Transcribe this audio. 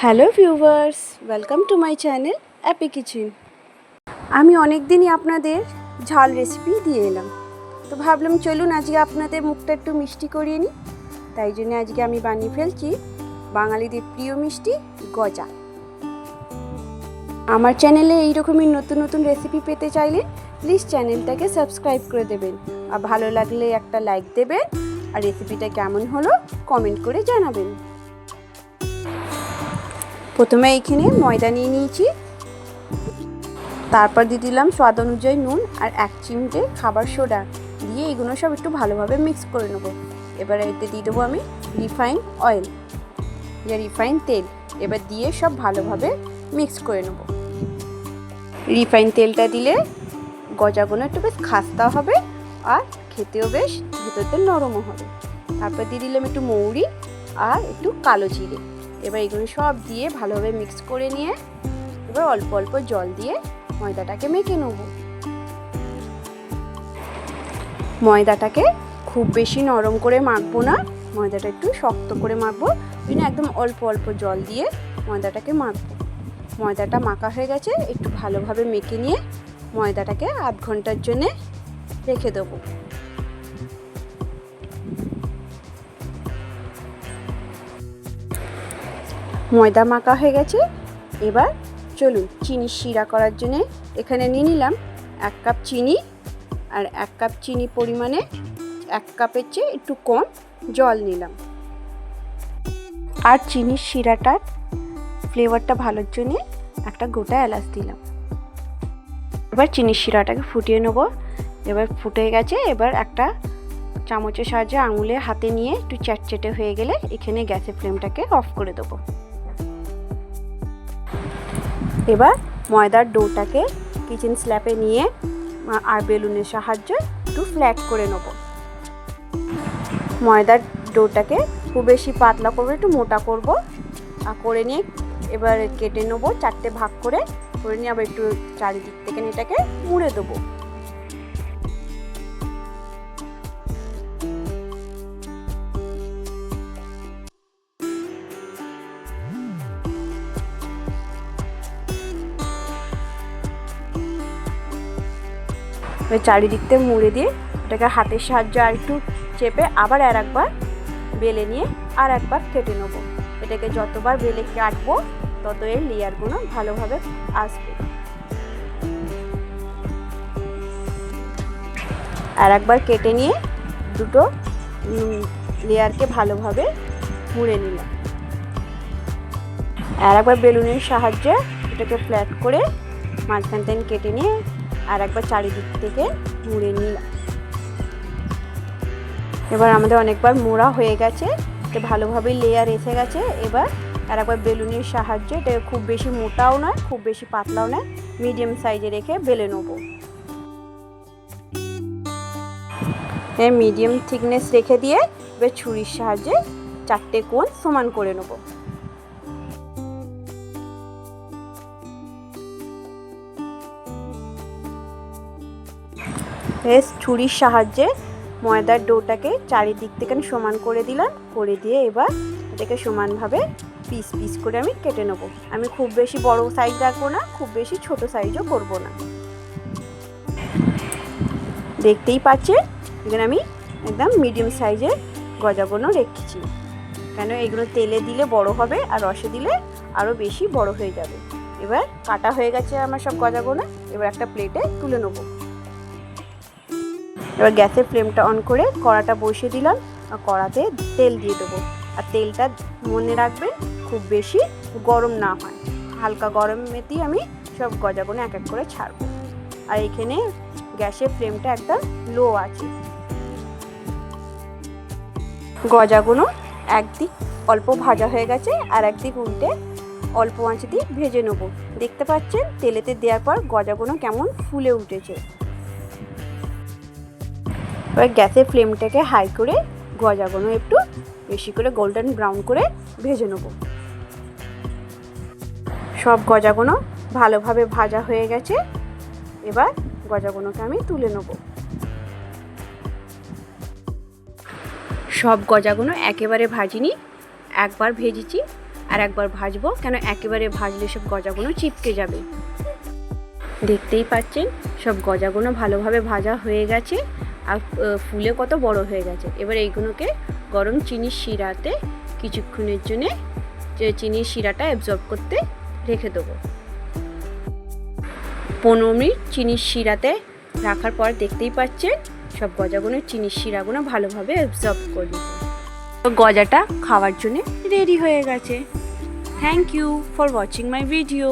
Hello viewers, welcome to my channel Appy kitchen. আমি অনেক দিনই আপনাদের ঝাল রেসিপি দিয়ে এলাম, তো ভাবলাম চলুন আজকে আপনাদের মুখটা একটু মিষ্টি করিয়ে নিই। তাই জন্য আজকে আমি বানিয়ে ফেলছি বাঙালিদের প্রিয় মিষ্টি গজা। আমার চ্যানেলে এইরকমই নতুন নতুন রেসিপি পেতে চাইলে প্লিজ চ্যানেলটাকে সাবস্ক্রাইব করে দেবেন, আর ভালো লাগলে একটা লাইক দেবেন, আর রেসিপিটা কেমন হলো কমেন্ট করে জানাবেন। প্রথমে এইখানে ময়দা নিয়ে নিয়েছি, তারপর দিয়ে দিলাম স্বাদ অনুযায়ী নুন আর 1 চিমটে খাবার সোডা দিয়ে এগুলো সব একটু ভালোভাবে মিক্স করে নেব। এবার এতে দিয়ে দেবো আমি রিফাইন অয়েল বা রিফাইন তেল, এবার দিয়ে সব ভালোভাবে মিক্স করে নেব। রিফাইন তেলটা দিলে গজাগুলো একটু বেশ খাস্তা হবে আর খেতেও বেশ ভেতরতে নরমও হবে। তারপর দিয়ে দিলাম একটু মৌরি আর একটু কালো জিরে। এবার এগুলো সব দিয়ে ভালোভাবে মিক্স করে নিয়ে এবার অল্প অল্প জল দিয়ে ময়দাটাকে মেখে নেব। ময়দাটাকে খুব বেশি নরম করে মাখবো না, ময়দাটা একটু শক্ত করে মাখবো, একদম অল্প অল্প জল দিয়ে ময়দাটাকে মাখবো। ময়দাটা মাখা হয়ে গেছে, একটু ভালোভাবে মেখে নিয়ে ময়দাটাকে আধ ঘন্টার জন্য রেখে দেবো। ময়দা মাখা হয়ে গেছে, এবার চলুন চিনি শিরা করার জন্য এখানে নিয়ে নিলাম 1 কাপ চিনি, আর 1 কাপ চিনি পরিমাণে 1 কাপের চেয়ে একটু কম জল নিলাম। আর চিনির শিরাটার ফ্লেভারটা ভালোর জন্য একটা গোটা এলাচ দিলাম। এবার চিনির শিরাটাকে ফুটিয়ে নেব। এবার ফুটে গেছে, এবার একটা চামচের সাহায্যে আঙুলে হাতে নিয়ে একটু চ্যাটচ্যাটে হয়ে গেলে এখানে গ্যাসের ফ্লেমটাকে অফ করে দেবো। এবার ময়দার ডোটাকে কিচেন স্ল্যাপে নিয়ে আর বেলুনের সাহায্যে একটু ফ্ল্যাট করে নেব। ময়দার ডোটাকে খুব বেশি পাতলা করবো, একটু মোটা করব, আর করে নিয়ে এবার কেটে নেব 4টে ভাগ করে নিয়ে আবার একটু চারিদিক থেকে এটাকে মুড়ে দেবো। চারিদিক থেকে মুড়ে দিয়ে এটাকে হাতের সাহায্যে আর একটু চেপে আবার আর একবার বেলে নিয়ে আর একবার কেটে নেব। এটাকে যতবার বেলে কাটবো তত এর লেয়ারগুলো ভালোভাবে আসবে। আর একবার কেটে নিয়ে দুটো লেয়ারকে ভালোভাবে মুড়ে নিলাম। আর একবার বেলুনের সাহায্যে এটাকে ফ্ল্যাট করে মাঝখান থেকে কেটে নিয়ে আর একবার চারিদিক থেকে মুড়ে নিলাম। এবার আমাদের অনেকবার মোড়া হয়ে গেছে, এটা ভালোভাবে লেয়ার এসে গেছে। এবার আর একবার বেলুনের সাহায্যে এটা খুব বেশি মোটাও নয় খুব বেশি পাতলাও নয়, মিডিয়াম সাইজে রেখে বেলে নেব। মিডিয়াম থিকনেস রেখে দিয়ে এবার ছুরির সাহায্যে 4টে কোণ সমান করে নেব। ছুরির সাহায্যে ময়দার ডোটাকে চারিদিক থেকে সমান করে দিলাম, করে দিয়ে এবার এটাকে সমানভাবে পিস পিস করে আমি কেটে নেব। আমি খুব বেশি বড় সাইজ রাখবো না, খুব বেশি ছোট সাইজও করব না। দেখতেই পাচ্ছেন এখানে আমি একদম মিডিয়াম সাইজের গজাগুলো রেখেছি, কেন এগুলো তেলে দিলে বড় হবে আর রসে দিলে আরও বেশি বড় হয়ে যাবে। এবার কাটা হয়ে গেছে আমার সব গজাগুলো, এবার একটা প্লেটে তুলে নেব। এবার গ্যাসের ফ্লেমটা অন করে কড়াটা বসিয়ে দিলাম, আর কড়াতে তেল দিয়ে দেবো। আর তেলটা মনে রাখবেন খুব বেশি গরম না হয়, হালকা গরমেতেই আমি সব গজাগুলো এক এক করে ছাড়বো। আর এখানে গ্যাসের ফ্লেমটা একদম লো আছে। গজাগুলো একদিক অল্প ভাজা হয়ে গেছে, আর একদিক উল্টে অল্প আঁচ দিয়ে ভেজে নেবো। দেখতে পাচ্ছেন তেলেতে দেওয়ার পর গজাগুলো কেমন ফুলে উঠেছে। এবার গ্যাসের ফ্লেমটাকে হাই করে গজাগুলো একটু বেশি করে গোল্ডেন ব্রাউন করে ভেজে নেব। সব গজাগুলো ভালোভাবে ভাজা হয়ে গেছে, এবার গজাগুলোকে আমি তুলে নেব। সব গজাগুলো একেবারে ভাজিনি, একবার ভেজেছি, আর একবার ভাজবো, কেন একেবারে ভাজলে সব গজাগুলো চিপকে যাবে। দেখতেই পাচ্ছেন সব গজাগুলো ভালোভাবে ভাজা হয়ে গেছে আর ফুলে কত বড় হয়ে গেছে। এবার এইগুলোকে গরম চিনির শিরাতে কিছুক্ষণের জন্যে চিনির শিরাটা অ্যাবজর্ব করতে রেখে দেবো। 15 মিনিট চিনির শিরাতে রাখার পর দেখতেই পাচ্ছেন সব গজাগুলো চিনির শিরাগুলো ভালোভাবে অ্যাবজর্ব করে নিচ্ছে। গজাটা খাওয়ার জন্য রেডি হয়ে গেছে। Thank you for watching my video.